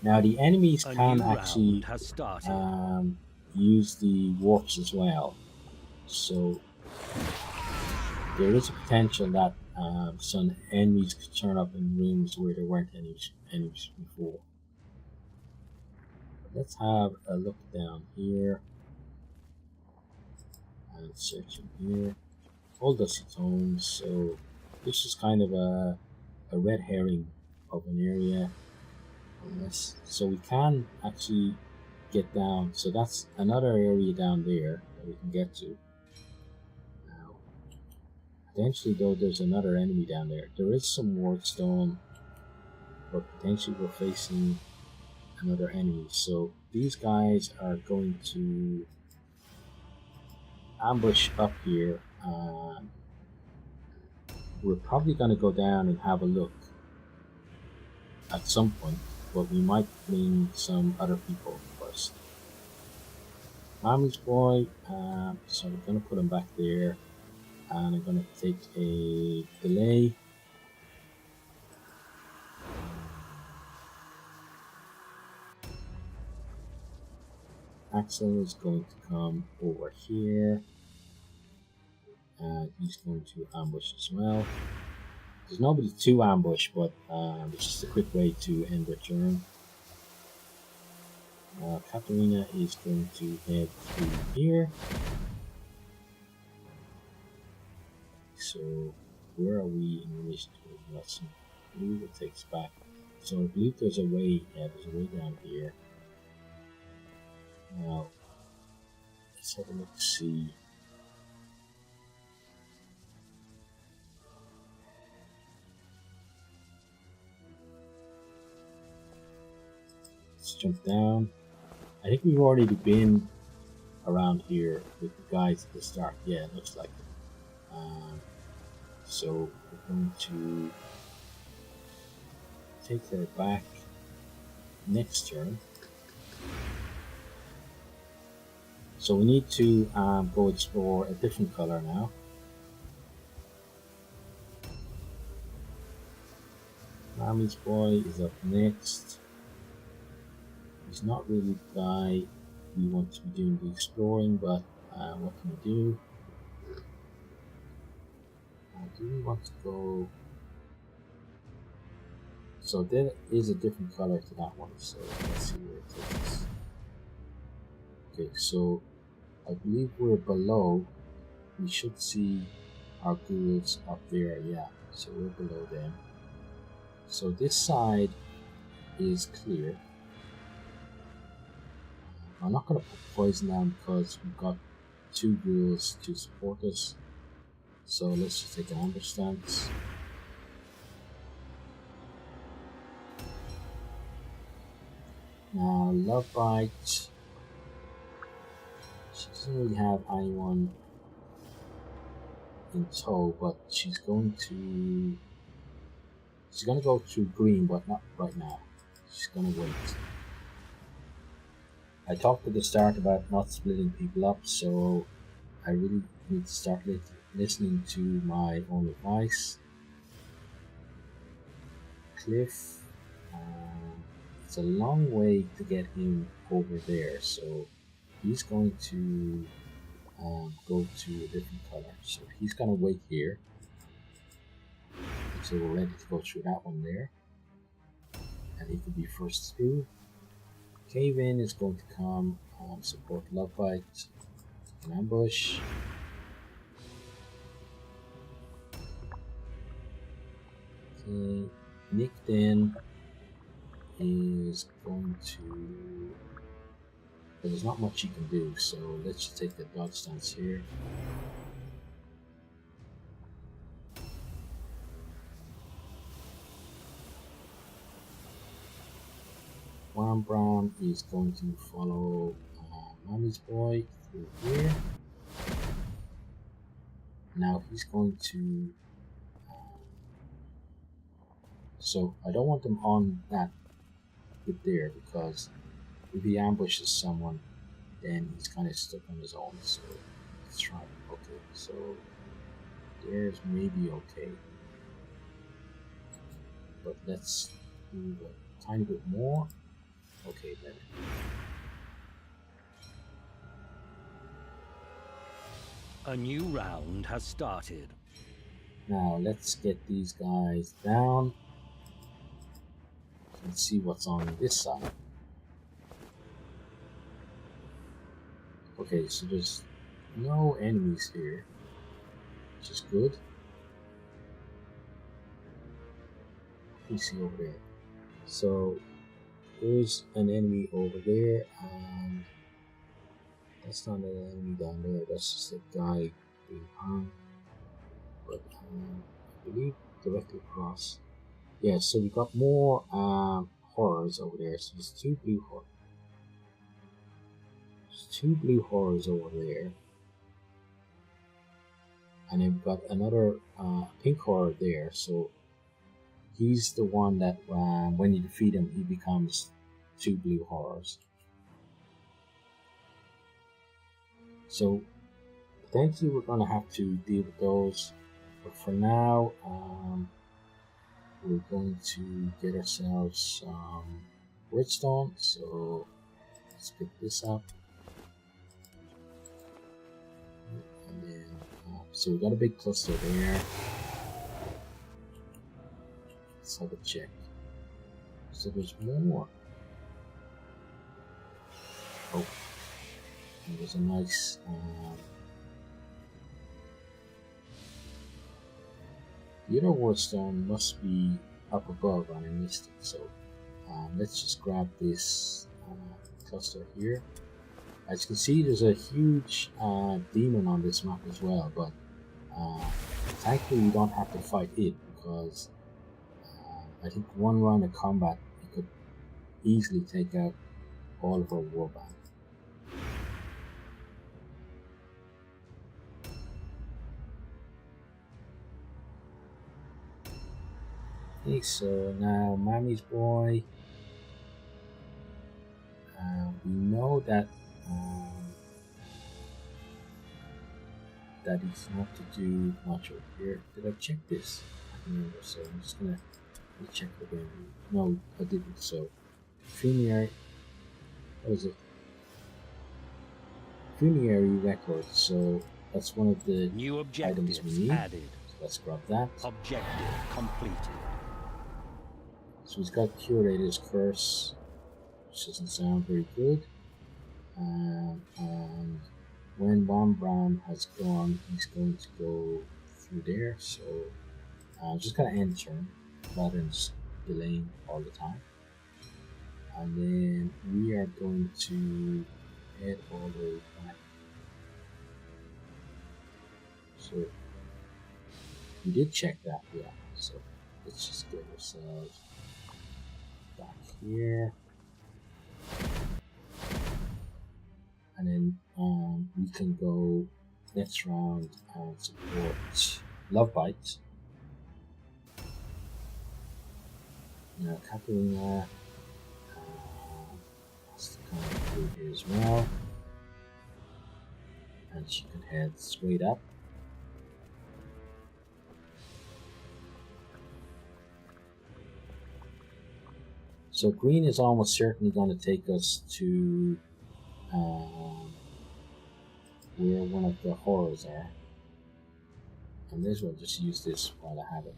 Now the enemies A can new round actually has started. um, use the warps as well. So there is a potential that some enemies could turn up in rooms where there weren't any enemies before. Let's have a look down here and search in here. All dusty tones. So this is kind of a red herring of an area. Unless, so we can actually get down. So that's another area down there that we can get to. Now, potentially though, there's another enemy down there. There is some ward stone, but potentially we're facing another enemy. So these guys are going to ambush up here. We're probably going to go down and have a look at some point, but we might bring some other people first. Mommy's boy, so we're going to put him back there, and I'm going to take a delay. Axel is going to come over here, and he's going to ambush as well. There's nobody to ambush, but it's just a quick way to end their turn. Katarina is going to head through here. So where are we in relation to the lesson? I believe it takes back. So I believe there's a way. Yeah, there's a way down here. Now let's have a look. See. Let's jump down. I think we've already been around here with the guys at the start. Yeah, it looks like it. So we're going to take her back next turn. So we need to go explore a different color now. Mommy's boy is up next. He's not really the guy we want to be doing the exploring, but what can we do? Do we want to go? So there is a different color to that one. So let's see where it takes us. Okay, so I believe we're below. We should see our ghouls up there. Yeah, so we're below them. So this side is clear. I'm not going to put poison down because we've got two ghouls to support us. So let's just take an ambush stance. Now, Love Bite. She doesn't really have anyone in tow, but she's going to go through green, but not right now. She's going to wait. I talked at the start about not splitting people up, so I really need to start listening to my own advice. Cliff, it's a long way to get him over there, so he's going to go to a different color. So he's going to wait here. So we're ready to go through that one there. And he could be first through. Cave In is going to come support Love Bite and ambush. Okay, Nick then is going to. But there's not much you can do, so let's just take the dodge stance here. Warm Brown is going to follow Mommy's boy through here. Now he's going to. So I don't want him on that bit there because if he ambushes someone, then he's kind of stuck on his own. So let's try. Okay, so there's maybe okay, but let's do a tiny bit more. Okay, better. A new round has started. Now let's get these guys down and see what's on this side. Okay, so there's no enemies here, which is good. What do you see over there? So there's an enemy over there, and that's not an enemy down there. That's just a guy being hung. But I believe directly across. Yeah, so we got more horrors over there. So there's two blue horrors. There's two blue horrors over there. And then we've got another pink horror there. So he's the one that when you defeat him, he becomes two blue horrors. So potentially we're going to have to deal with those. But for now, we're going to get ourselves some redstone. So let's pick this up. And then, so we got a big cluster there. Let's have a check. So there's more. Oh, and there's a nice. The other redstone must be up above, and I missed it. So let's just grab this cluster here. As you can see, there's a huge demon on this map as well, but thankfully we don't have to fight it because I think one round of combat you could easily take out all of our warband. Okay, so now Mammy's boy. We know that that he's not to do much over here. Did I check this? I remember, so I'm just gonna recheck it again. No, I didn't. So, Funerary. What is it? Funerary record. So that's one of the New items we objectives need. added. So let's grab that. Objective completed. So he's got Curator's Curse, which doesn't sound very good. And when Bomb Bram has gone, he's going to go through there. So I'm just going to end turn rather than just delaying all the time. And then we are going to head all the way back. So we did check that, yeah. So let's just get ourselves back here. And then we can go next round and support Love Bite. Now Katarina has to come through here as well. And she can head straight up. So green is almost certainly going to take us to where one of the horrors are. And this will just use this while I have it.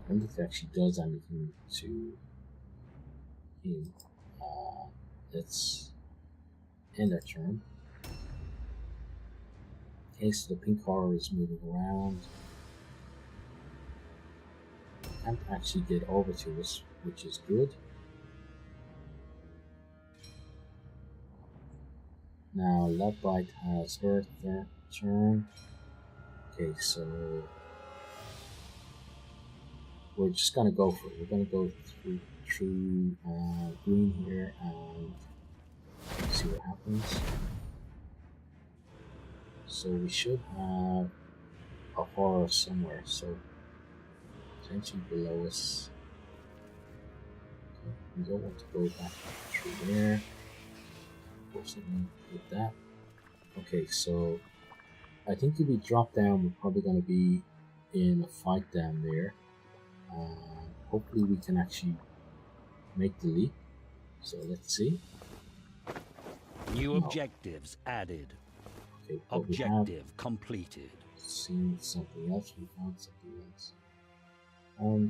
I don't think it actually does anything to him. Let's end our turn. Okay, so the pink horror is moving around. Can't actually get over to us, which is good. Now Love Bite has her turn. Okay, so we're just gonna go for it. We're gonna go through green here and see what happens. So we should have a horror somewhere. So potentially below us. Okay, we don't want to go back through there. Forcing with that. Okay, so I think if we drop down, we're probably going to be in a fight down there. hopefully we can actually make the leap. So let's see. New objectives added. Okay, but Objective completed. Seen something else. We found something else.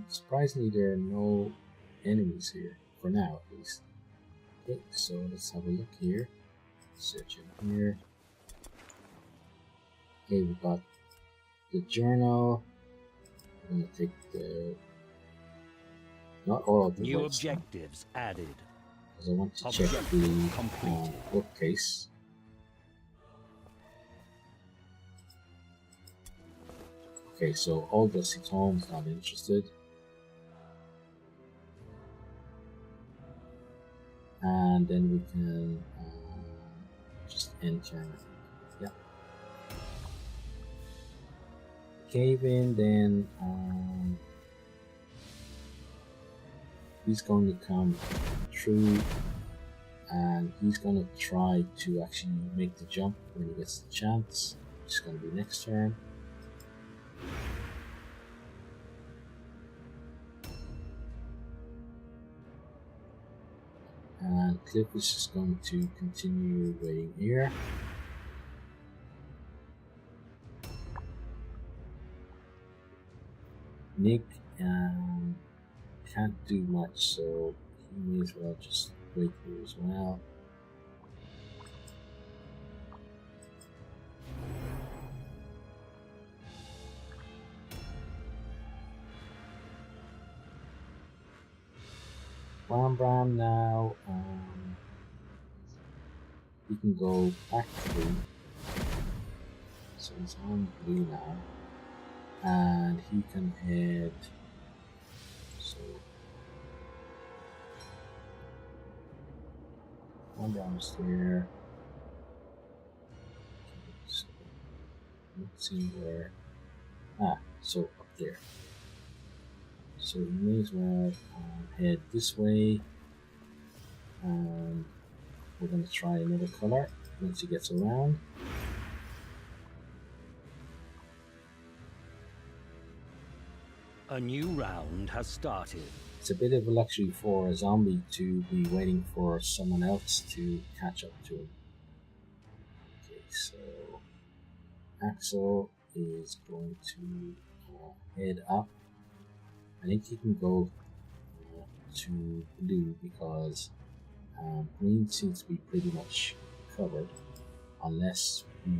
Surprisingly, there are no enemies here for now, at least. Okay, so let's have a look here. Search in here. Okay, we got the journal. I'm gonna take the not all of the new words objectives added. because I want to check the completed. bookcase. Okay, so all the tomes, not interested. And then we can just enter. Yeah. Cave in, then he's going to come through and he's going to try to actually make the jump when he gets the chance. It's going to be next turn. And Cliff is just going to continue waiting here. Nick can't do much, so he may as well just wait here as well. Bram now, he can go back through, so he's on blue now, and he can head, so Bram's there, so let's see where, so up there. So we may as well head this way, and we're going to try another color once he gets around. A new round has started. It's a bit of a luxury for a zombie to be waiting for someone else to catch up to him. Okay, so Axel is going to head up. I think he can go to blue because green seems to be pretty much covered unless we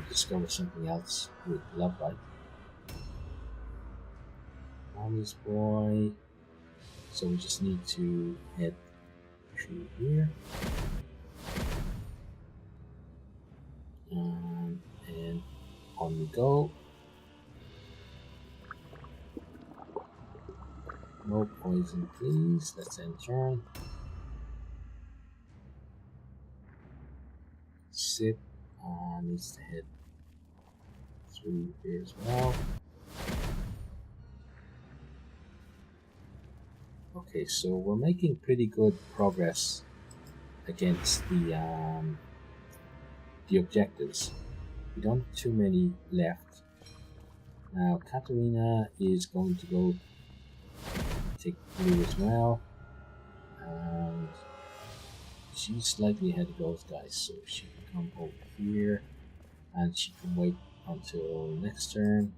discover something else with Love Light. Mommy's boy. So we just need to head through here. And on we go. No poison, please. Let's end turn. Sip needs to head through here as well. Okay, so we're making pretty good progress against the objectives. We don't have too many left. Now Katarina is going to go take blue as well, and she's slightly ahead of those guys, so she can come over here and she can wait until next turn.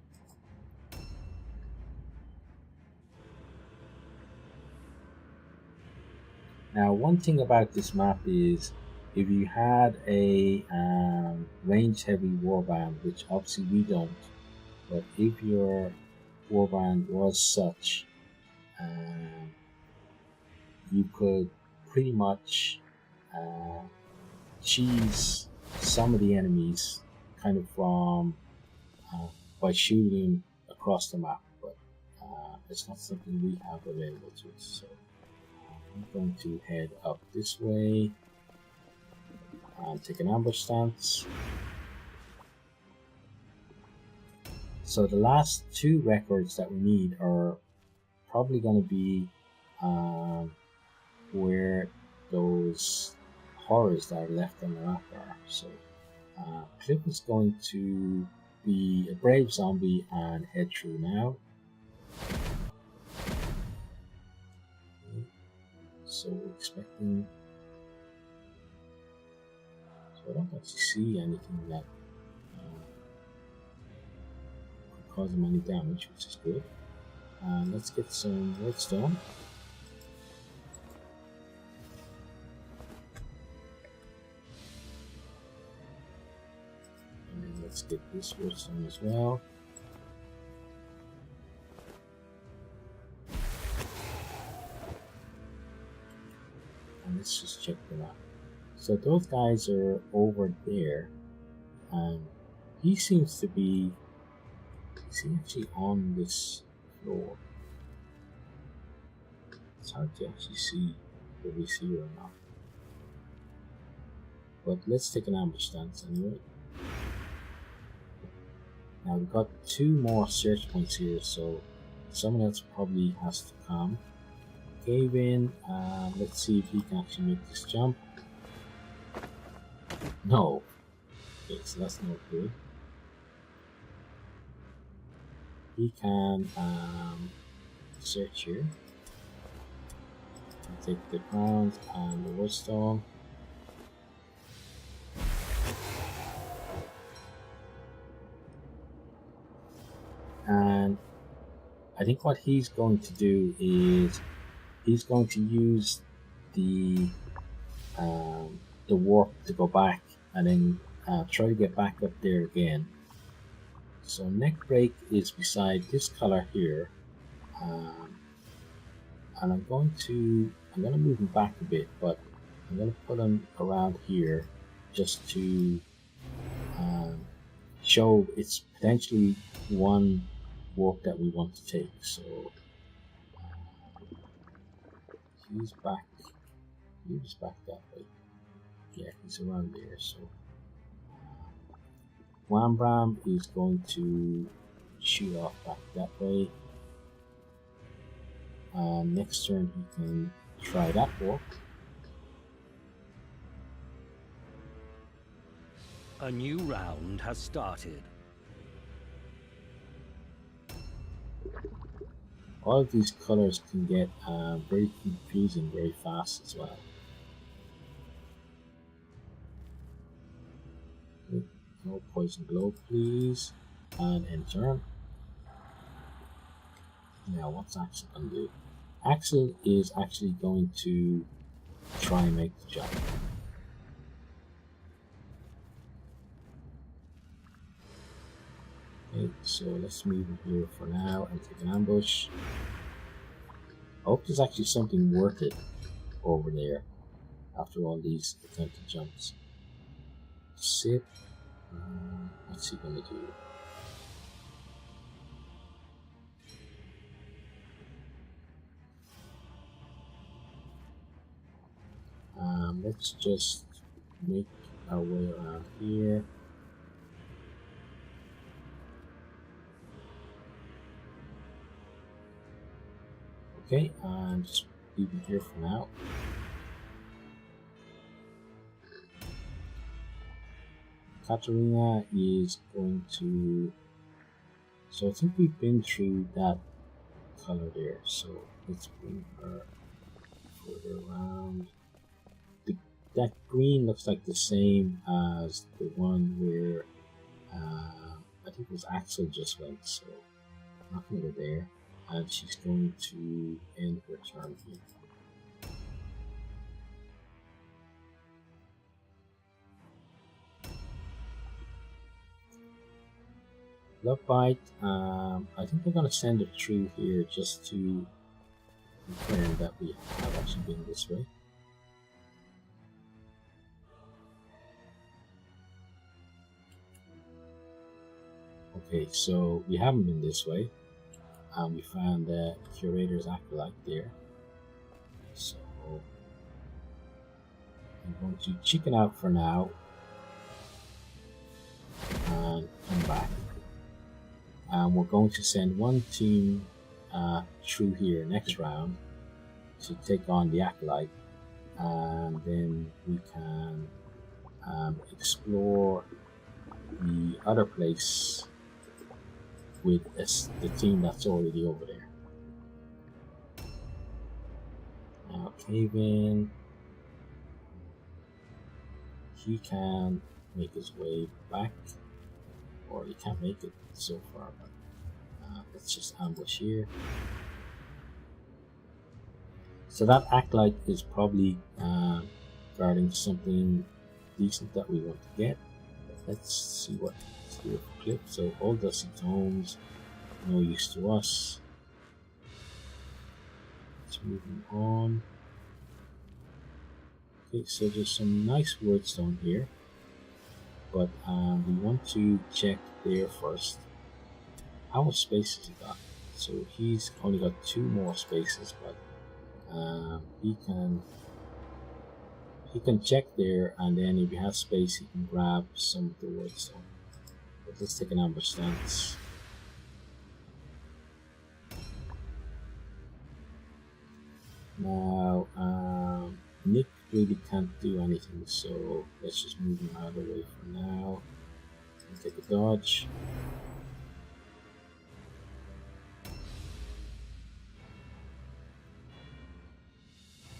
Now one thing about this map is if you had a range heavy warband, which obviously we don't, but if your warband was such, you could pretty much cheese some of the enemies kind of from by shooting across the map, but it's not something we have available to us. So I'm going to head up this way and take an ambush stance. So the last two records that we need are probably going to be where those horrors that are left on the map are. So Cliff is going to be a brave zombie and head through now. So we're expecting. So I don't actually see anything that could cause him any damage, which is good. Let's get some redstone. And then let's get this redstone as well. And let's just check them out. So those guys are over there, and he seems to be. Is he actually on this floor? It's hard to actually see if he's here or not. But let's take an ambush stance anyway. Now we've got 2 more search points here, so someone else probably has to come. Cave in, let's see if he can actually make this jump. No. Okay, so that's not good. He can search here. Take the ground and the woodstone. And I think what he's going to do is he's going to use the warp to go back and then try to get back up there again. So neck break is beside this color here, and I'm going to move him back a bit, but I'm going to put him around here just to show it's potentially one warp that we want to take. So he's back that way. Yeah, he's around there. So Wham is going to shoot off back that way. Next turn he can try that warp. A new round has started. All of these colors can get very confusing very fast as well. Okay. No poison glow, please. And end turn. Now, what's Axel going to do? Axel is actually going to try and make the jump. Okay, so let's move him here for now and take an ambush. I hope there's actually something worth it over there after all these attempted jumps. Sit. What's he going to do? Let's just make our way around here. Okay, and just leave it here for now. Katarina is going to. So I think we've been through that color there. So let's bring her further around. That green looks like the same as the one where I think it was Axel just went. So I'm not going to go there. And she's going to end her turn here. Love Bite, I think we're going to send it through here just to confirm that we have actually been this way. Okay, so we haven't been this way. And we found the Curator's Acolyte there. So I'm going to chicken out for now and come back. And we're going to send one team through here next round to take on the Acolyte, and then we can explore the other place with the team that's already over there. cave in. He can make his way back, or he can't make it so far, but let's just ambush here. So that acolyte is probably guarding something decent that we want to get. Let's see what's here for clip. So all dusty tomes, no use to us. Let's move on. Okay, so there's some nice wordstone here, but we want to check there first. How much space has he got? So he's only got 2 more spaces, but he can check there, and then if he has space, he can grab some of the wordstone. But let's take an ambush stance. Now, Nick really can't do anything, so let's just move him out of the way for now. And take a dodge.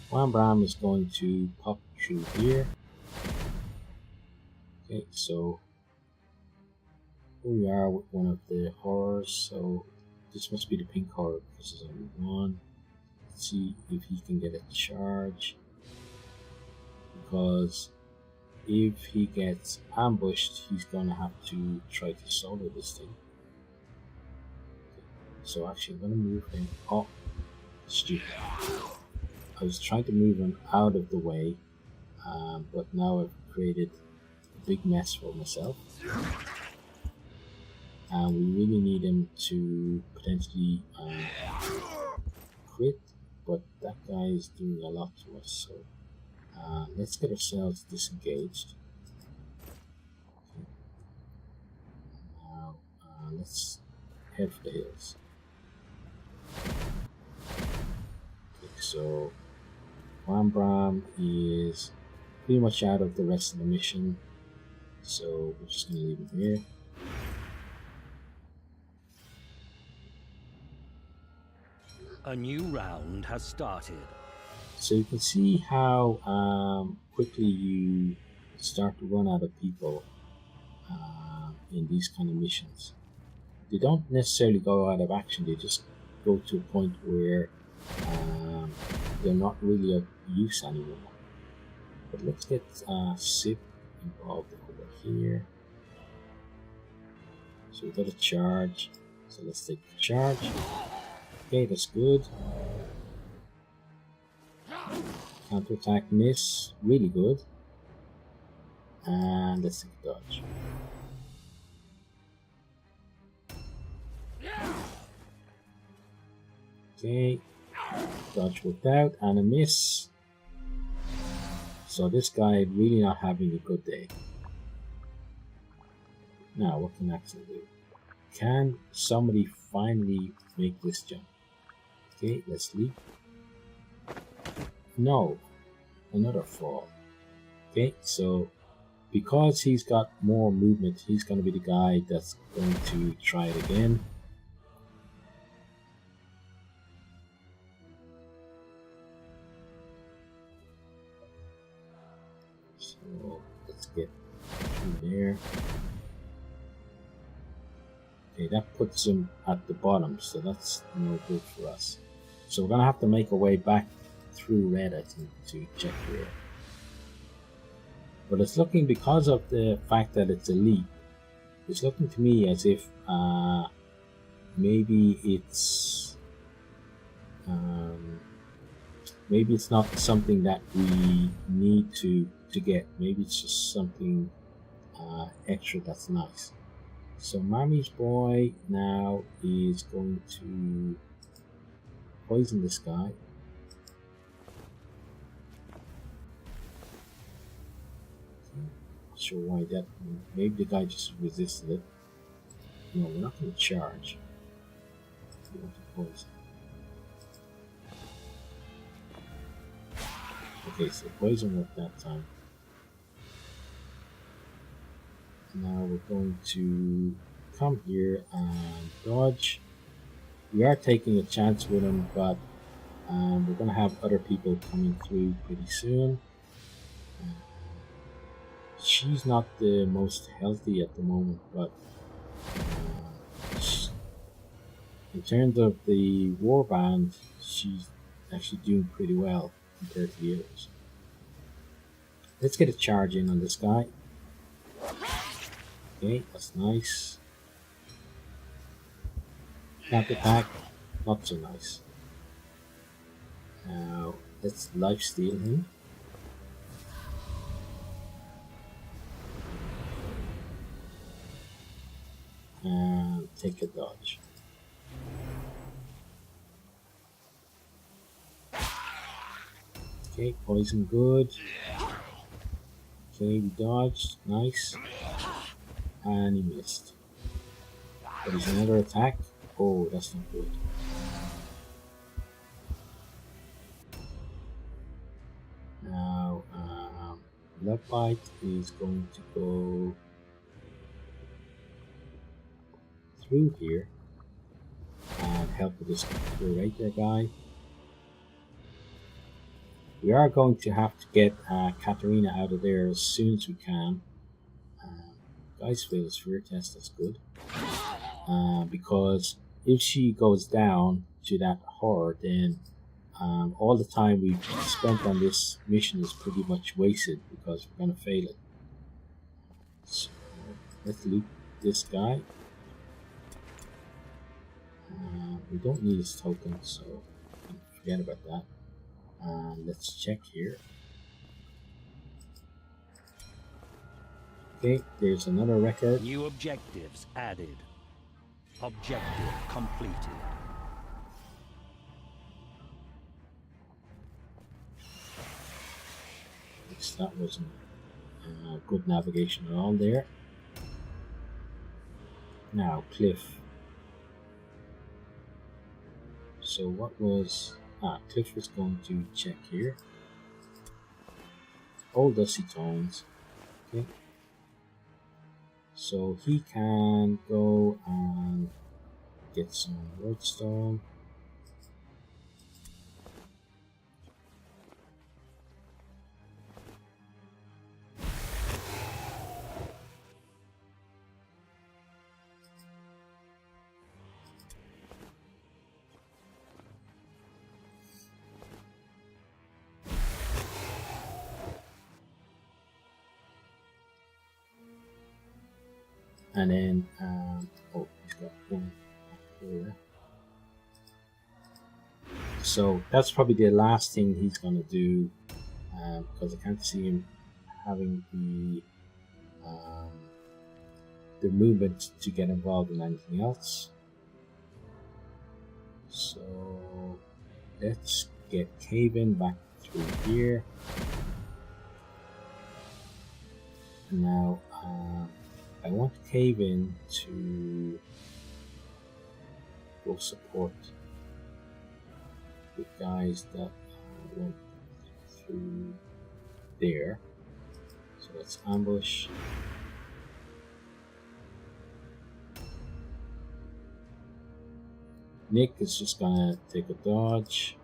Wham is going to pop through here. Okay, so here we are with one of the horrors. So this must be the pink horror because there's only one. Let's see if he can get a charge, because if he gets ambushed, he's gonna have to try to solo this thing. Okay, so actually, I'm gonna move him. Oh, stupid! I was trying to move him out of the way, but now I've created a big mess for myself. And we really need him to potentially crit, but that guy is doing a lot to us, so let's get ourselves disengaged. Okay. Now let's head for the hills. Okay, so Wham is pretty much out of the rest of the mission, so we're just going to leave him here. A new round has started. So you can see how quickly you start to run out of people in these kind of missions. They don't necessarily go out of action, they just go to a point where they're not really of use anymore. But let's get Sip involved over here. So we got a charge, so let's take the charge. Okay, that's good. Counter-attack miss, really good. And let's take a dodge. Okay, dodge worked out, and a miss. So this guy really not having a good day. Now, what can I actually do? Can somebody finally make this jump? Okay, let's leap. No, another fall. Okay, so because he's got more movement, he's going to be the guy that's going to try it again. So let's get through there. Okay, that puts him at the bottom, so that's no good for us. So we're going to have to make our way back through red, I think, to check here. But it's looking, because of the fact that it's a leap, it's looking to me as if maybe it's not something that we need to get. Maybe it's just something extra that's nice. So Mommy's boy now is going to poison this guy. Not sure why that. Maybe the guy just resisted it. No, we're not going to charge. We want to poison. Okay, so poison worked that time. Now we're going to come here and dodge. We are taking a chance with him, but and we're going to have other people coming through pretty soon. She's not the most healthy at the moment, but in terms of the warband, she's actually doing pretty well compared to the others. Let's get a charge in on this guy. Okay, that's nice. Snap attack, not so nice. Now, let's lifesteal him. And take a dodge. Okay, poison good. Okay, we dodged, nice. And he missed. But he's another attack. Oh, that's not good. Now, Love Bite is going to go through here and help with this curator guy. We are going to have to get Katarina out of there as soon as we can. Guys fail his fear test, that's good. Because if she goes down to that horror, then all the time we've spent on this mission is pretty much wasted because we're going to fail it. So let's loot this guy. We don't need his token, so forget about that. Let's check here. Okay, there's another record. New objectives added. Objective completed. Yes, that wasn't good navigation at all there. Now, Cliff. So what was... Cliff was going to check here. All dusty tones. Okay. So he can go and get some redstone. And then, oh, he's got one here. So that's probably the last thing he's going to do, because I can't see him having the movement to get involved in anything else. So let's get Caven back through here. And now, I want Caven to go support the guys that went through there. So let's ambush. Nick is just gonna take a dodge.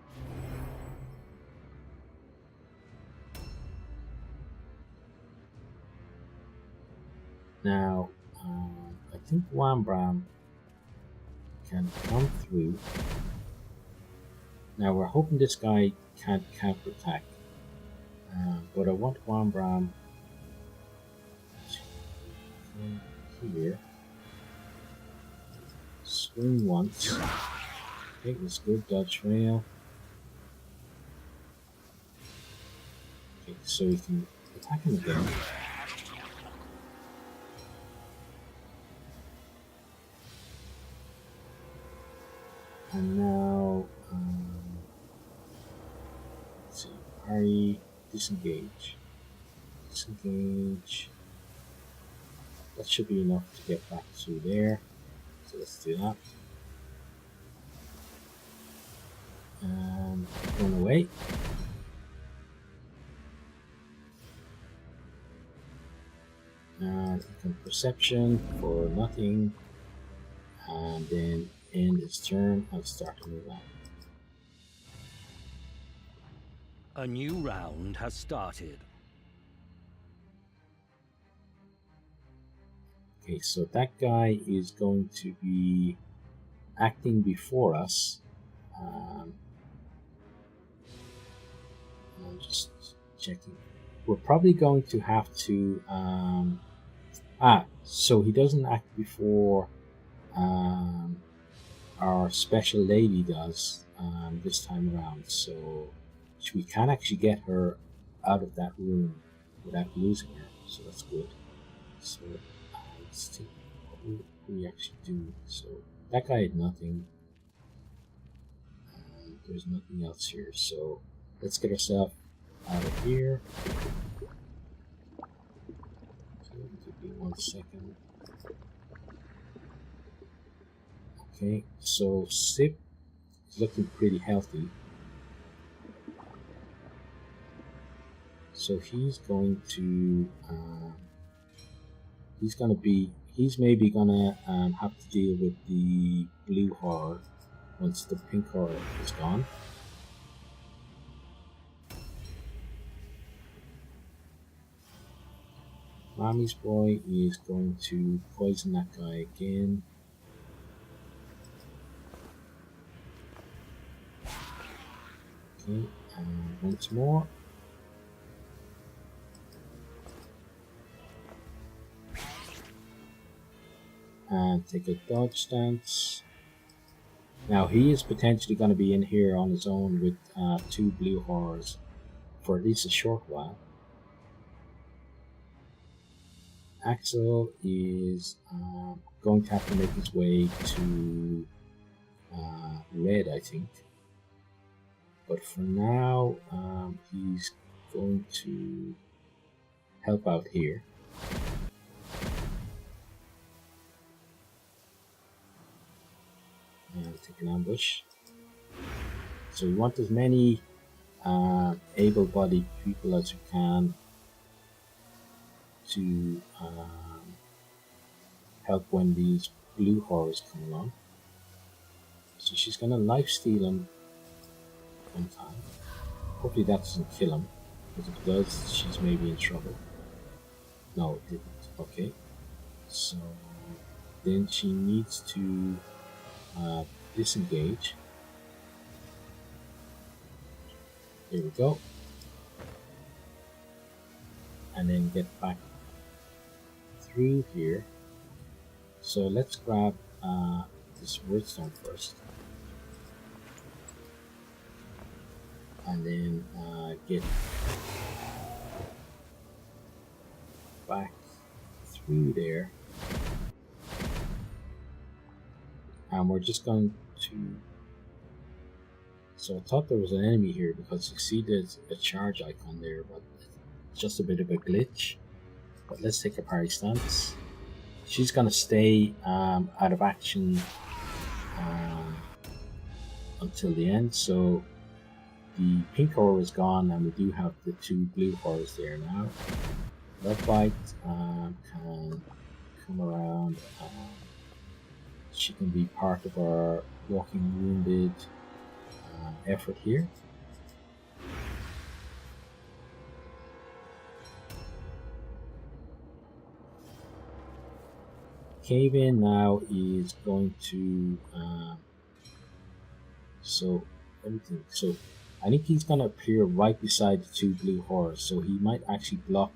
Now, I think Wambram can come through. Now, we're hoping this guy can't counterattack, but I want Wambram to come here. Swing once. Okay, that's good. Dodge rail. Okay, so we can attack him again. And now, let's see, parry, disengage. Disengage. That should be enough to get back through there. So let's do that. And run away. And you can perception for nothing. And then end his turn and start a new round. A new round has started. Okay, so that guy is going to be acting before us. I'm just checking. We're probably going to have to so he doesn't act before our special lady does this time around, so we can actually get her out of that room without losing her, so that's good. So let's see what we actually do. So that guy had nothing. There's nothing else here, so let's get ourselves out of here. Okay, give me 1 second. Okay, so Sip is looking pretty healthy. So he's going to he's maybe gonna have to deal with the blue horror once the pink horror is gone. Mommy's boy is going to poison that guy again. Okay, and once more. And take a dodge stance. Now he is potentially going to be in here on his own with 2 blue horrors for at least a short while. Axel is going to have to make his way to red, I think. But for now, he's going to help out here. And take an ambush. So we want as many able-bodied people as we can to help when these blue horrors come along. So she's going to lifesteal him one time. Hopefully that doesn't kill him, because if it does, she's maybe in trouble. No, it didn't. Okay. So then she needs to disengage. Here we go. And then get back through here. So let's grab this redstone first. And then get back through there. And we're just going to... So I thought there was an enemy here because you see there's a charge icon there, but it's just a bit of a glitch. But let's take a parry stance. She's going to stay out of action until the end. So the pink horror is gone and we do have the 2 blue horrors there now. Love Bite can come around. She can be part of our Walking Wounded effort here. Cave In now is going to so everything. So I think he's going to appear right beside the 2 blue horrors, so he might actually block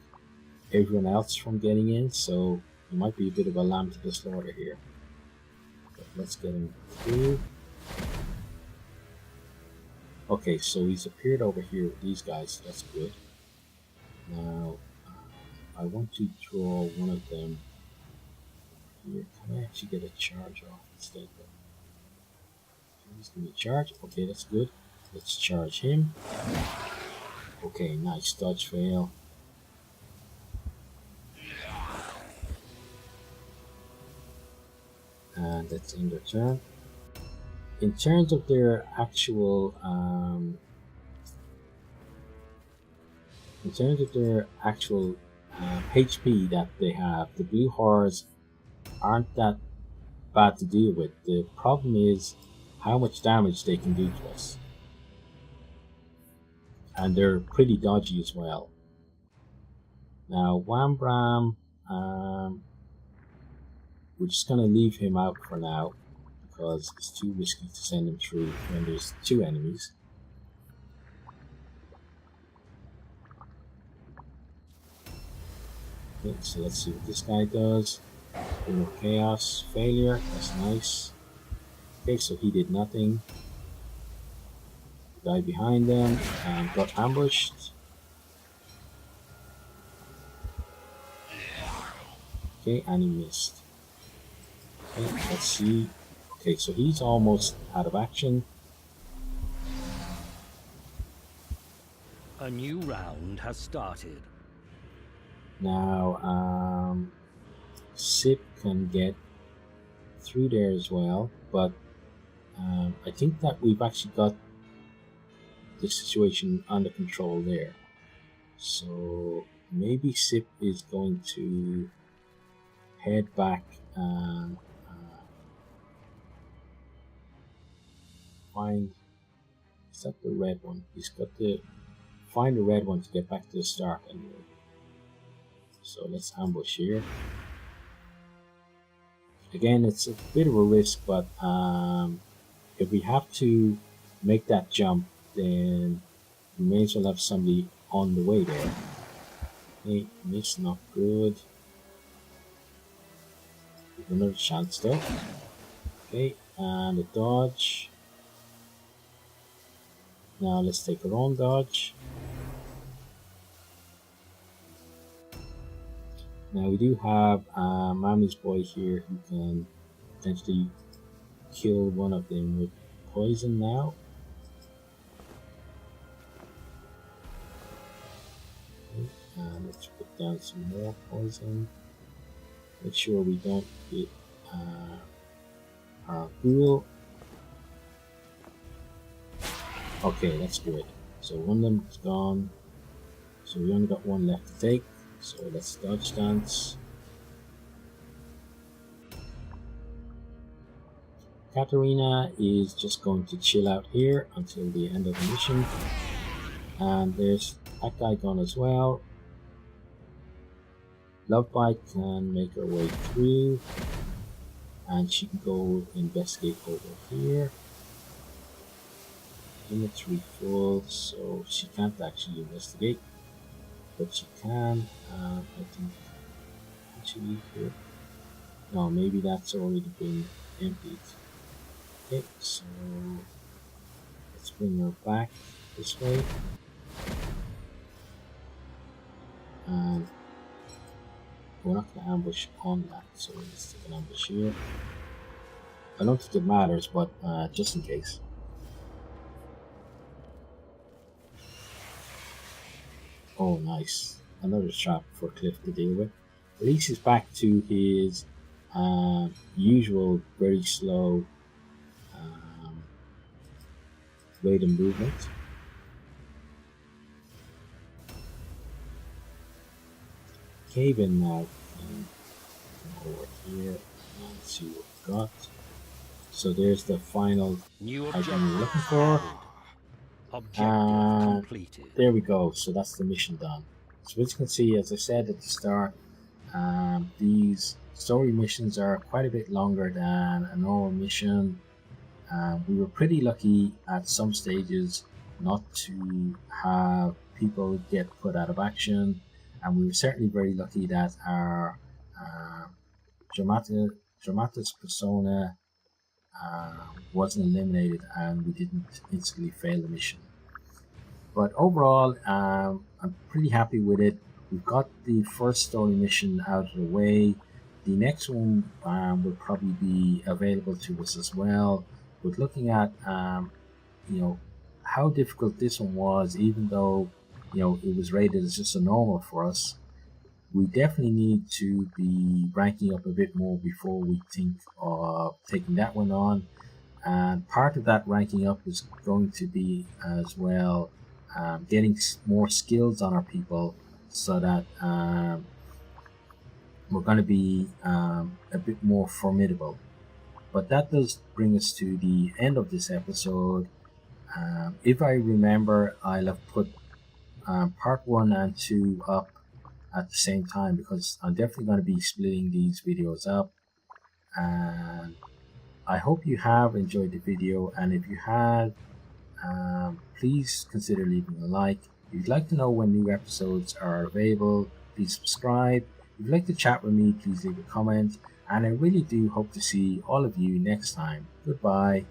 everyone else from getting in. So he might be a bit of a lamb to the slaughter here. But let's get him through. Okay, so he's appeared over here with these guys, so that's good. Now, I want to draw one of them here. Can I actually get a charge off instead? He's going to charge. Okay, that's good. Let's charge him. Okay, nice dodge fail. And let's end their turn. In terms of their actual HP that they have, the blue horrors aren't that bad to deal with. The problem is how much damage they can do to us. and they're pretty dodgy as well. Now, Wham Bram, we're just going to leave him out for now because it's too risky to send him through when there's two enemies. Okay, so let's see what this guy does. Bring of Chaos, failure, that's nice. Okay, so he did nothing. The guy behind them got ambushed. Okay, and he missed. Okay, let's see. Okay, so he's almost out of action. A new round has started. Now, Sip can get through there as well, but I think that we've actually got the situation under control there. So maybe Sip is going to head back and find. Is that the red one? He's got to find the red one to get back to the start anyway. So let's ambush here. Again, it's a bit of a risk, but if we have to make that jump, then we may as well have somebody on the way there. Okay, miss, not good. Give another chance though. Okay, and a dodge. Now let's take our own dodge. Now we do have Mammy's boy here who can potentially kill one of them with poison now. Okay, and let's put down some more poison. Make sure we don't get our ghoul. Okay, that's good. So one of them is gone. So we only got one left to take. So let's dodge dance. Katarina is just going to chill out here until the end of the mission. And there's that guy gone as well. Lovebite can make her way through. And she can go investigate over here. Inventory full, so she can't actually investigate. But she can, I think, actually here. No, maybe that's already been emptied. Okay, so let's bring her back this way. And we're not going to ambush on that, so let's take an ambush here. I don't think it matters, but just in case. Oh, nice. Another trap for Cliff to deal with. At least he's back to his usual very slow rate of movement. Cave in now. Over here and see what we got. So there's the final New item objective we're looking for. Objective completed. There we go. So that's the mission done. So as you can see, as I said at the start, these story missions are quite a bit longer than a normal mission. We were pretty lucky at some stages not to have people get put out of action, and we were certainly very lucky that our dramatis persona wasn't eliminated and we didn't instantly fail the mission. But overall, I'm pretty happy with it. We've got the first story mission out of the way. The next one will probably be available to us as well. But looking at how difficult this one was, even though it was rated as just a normal for us, we definitely need to be ranking up a bit more before we think of taking that one on. And part of that ranking up is going to be as well getting more skills on our people, so that we're going to be a bit more formidable. But that does bring us to the end of this episode. If I remember, I'll have put part 1 and 2 up at the same time, because I'm definitely going to be splitting these videos up. And I hope you have enjoyed the video, and if you have, please consider leaving a like. If you'd like to know when new episodes are available, please subscribe. If you'd like to chat with me, please leave a comment. And I really do hope to see all of you next time. Goodbye.